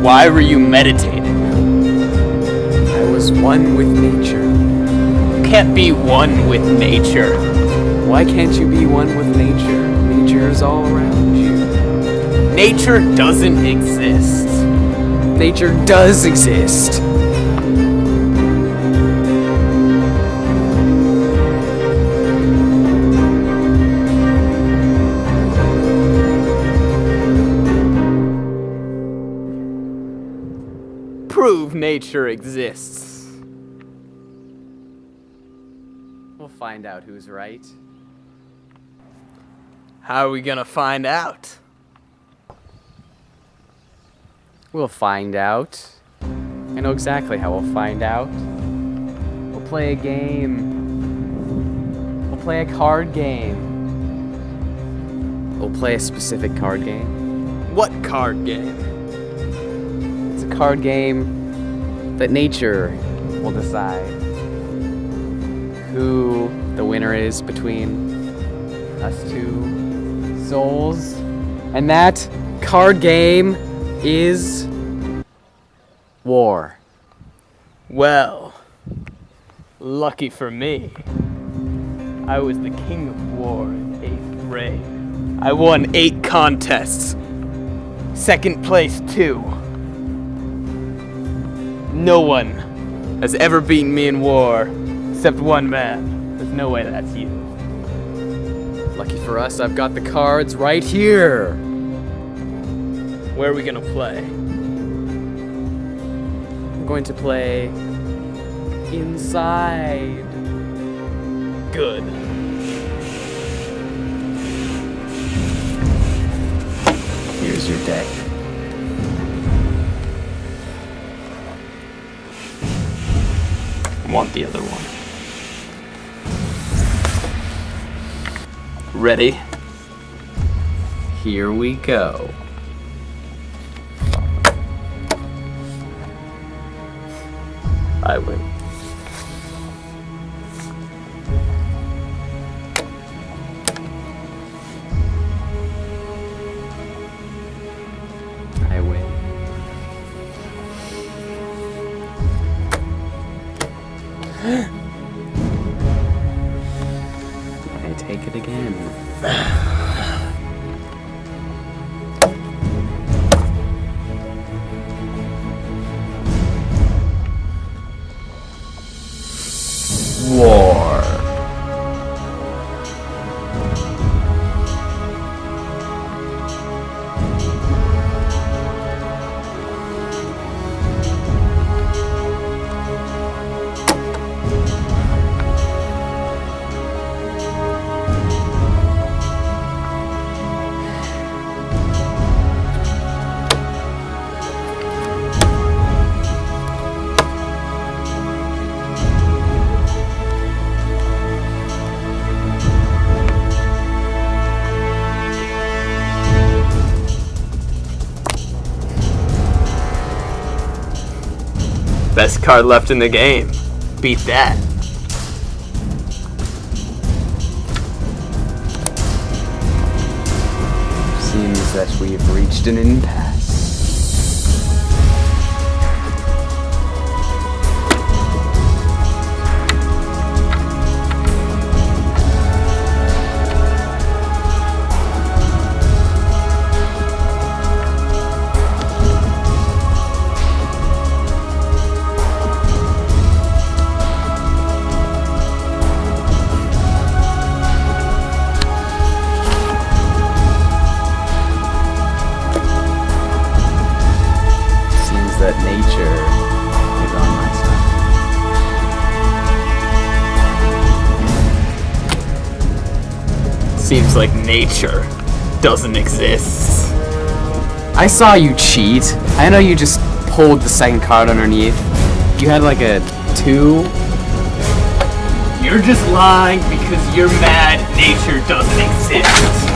Why were you meditating? I was one with nature. You can't be one with nature. Why can't you be one with nature? Nature's all around you. Nature doesn't exist. Nature does exist. Prove nature exists. We'll find out who's right. How are we gonna find out? We'll find out. I know exactly how we'll find out. We'll play a game. We'll play a card game. We'll play a specific card game. What card game? It's a card game that nature will decide who the winner is between us two souls. And that card game is war. Well, lucky for me, I was the king of war in 8th grade. I won 8 contests. Second place 2. No one has ever beaten me in war except one man. There's no way that's you. Lucky for us, I've got the cards right here. Where are we gonna play? I'm going to play inside. Good. Here's your deck. I want the other one. Ready? Here we go. I win. I win. I take it again. War. Best card left in the game. Beat that. Seems that we've reached an impasse. That nature is on my side. Seems like nature doesn't exist. I saw you cheat. I know you just pulled the second card underneath. You had like a 2. You're just lying because you're mad nature doesn't exist.